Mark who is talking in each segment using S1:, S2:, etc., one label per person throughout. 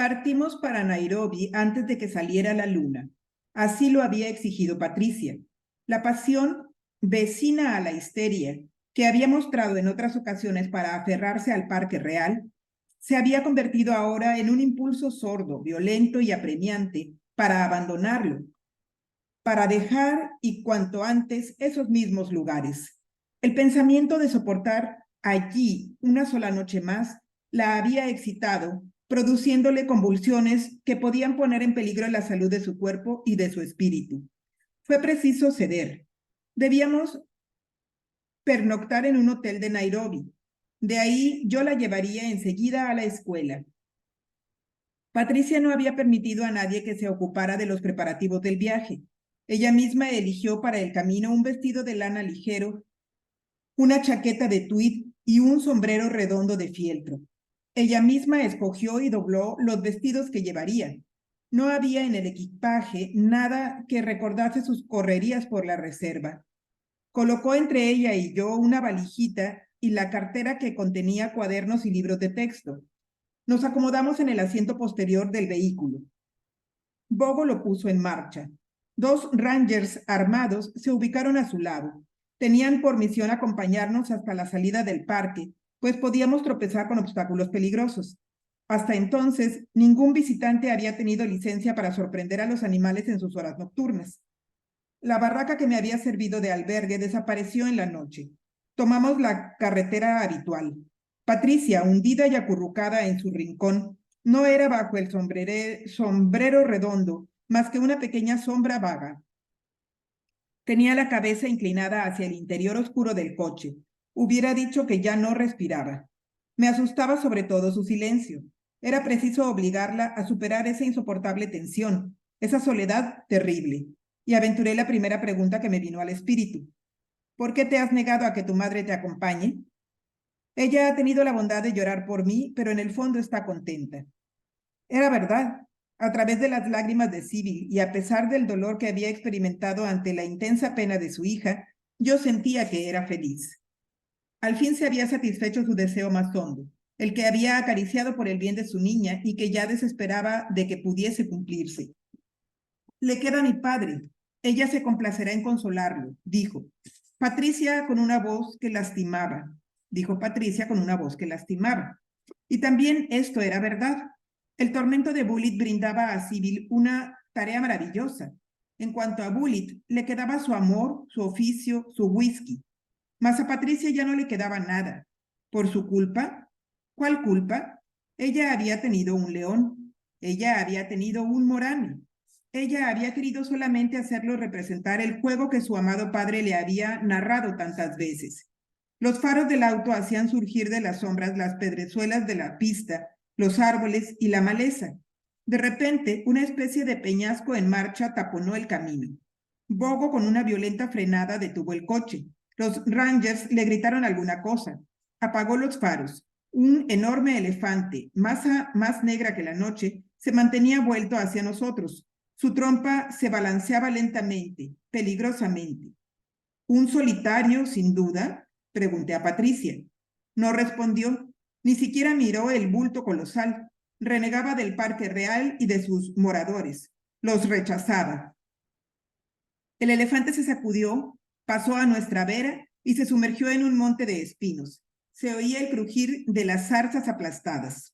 S1: Partimos para Nairobi antes de que saliera la luna. Así lo había exigido Patricia. La pasión, vecina a la histeria, que había mostrado en otras ocasiones para aferrarse al Parque Real, se había convertido ahora en un impulso sordo, violento y apremiante para abandonarlo, para dejar y cuanto antes esos mismos lugares. El pensamiento de soportar allí una sola noche más la había excitado, produciéndole convulsiones que podían poner en peligro la salud de su cuerpo y de su espíritu. Fue preciso ceder. Debíamos pernoctar en un hotel de Nairobi. De ahí yo la llevaría enseguida a la escuela. Patricia no había permitido a nadie que se ocupara de los preparativos del viaje. Ella misma eligió para el camino un vestido de lana ligero, una chaqueta de tweed y un sombrero redondo de fieltro. Ella misma escogió y dobló los vestidos que llevaría. No había en el equipaje nada que recordase sus correrías por la reserva. Colocó entre ella y yo una valijita y la cartera que contenía cuadernos y libros de texto. Nos acomodamos en el asiento posterior del vehículo. Bogo lo puso en marcha. 2 rangers armados se ubicaron a su lado. Tenían por misión acompañarnos hasta la salida del parque, pues podíamos tropezar con obstáculos peligrosos. Hasta entonces, ningún visitante había tenido licencia para sorprender a los animales en sus horas nocturnas. La barraca que me había servido de albergue desapareció en la noche. Tomamos la carretera habitual. Patricia, hundida y acurrucada en su rincón, no era bajo el sombrero redondo, más que una pequeña sombra vaga. Tenía la cabeza inclinada hacia el interior oscuro del coche. Hubiera dicho que ya no respiraba. Me asustaba sobre todo su silencio. Era preciso obligarla a superar esa insoportable tensión, esa soledad terrible. Y aventuré la primera pregunta que me vino al espíritu. ¿Por qué te has negado a que tu madre te acompañe? Ella ha tenido la bondad de llorar por mí, pero en el fondo está contenta. Era verdad. A través de las lágrimas de Sibyl y a pesar del dolor que había experimentado ante la intensa pena de su hija, yo sentía que era feliz. Al fin se había satisfecho su deseo más hondo, el que había acariciado por el bien de su niña y que ya desesperaba de que pudiese cumplirse. Le queda mi padre. Ella se complacerá en consolarlo, dijo. Patricia con una voz que lastimaba, dijo Patricia con una voz que lastimaba. Y también esto era verdad. El tormento de Bullitt brindaba a Sibyl una tarea maravillosa. En cuanto a Bullitt, le quedaba su amor, su oficio, su whisky. Mas a Patricia ya no le quedaba nada. ¿Por su culpa? ¿Cuál culpa? Ella había tenido un león. Ella había tenido un Morano. Ella había querido solamente hacerlo representar el juego que su amado padre le había narrado tantas veces. Los faros del auto hacían surgir de las sombras las pedrezuelas de la pista, los árboles y la maleza. De repente, una especie de peñasco en marcha taponó el camino. Bogo, con una violenta frenada, detuvo el coche. Los rangers le gritaron alguna cosa. Apagó los faros. Un enorme elefante, masa más negra que la noche, se mantenía vuelto hacia nosotros. Su trompa se balanceaba lentamente, peligrosamente. ¿Un solitario, sin duda? Pregunté a Patricia. No respondió, ni siquiera miró el bulto colosal. Renegaba del Parque Real y de sus moradores. Los rechazaba. El elefante se sacudió, pasó a nuestra vera y se sumergió en un monte de espinos. Se oía el crujir de las zarzas aplastadas.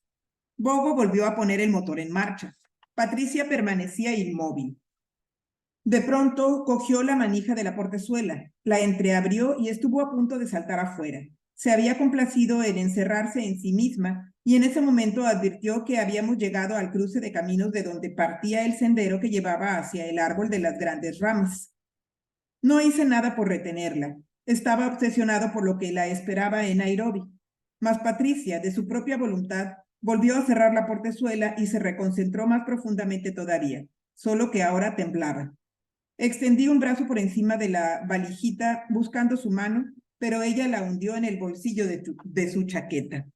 S1: Bogo volvió a poner el motor en marcha. Patricia permanecía inmóvil. De pronto cogió la manija de la portezuela, la entreabrió y estuvo a punto de saltar afuera. Se había complacido en encerrarse en sí misma y en ese momento advirtió que habíamos llegado al cruce de caminos de donde partía el sendero que llevaba hacia el árbol de las grandes ramas. No hice nada por retenerla. Estaba obsesionado por lo que la esperaba en Nairobi. Mas Patricia, de su propia voluntad, volvió a cerrar la portezuela y se reconcentró más profundamente todavía, solo que ahora temblaba. Extendí un brazo por encima de la valijita buscando su mano, pero ella la hundió en el bolsillo de su chaqueta.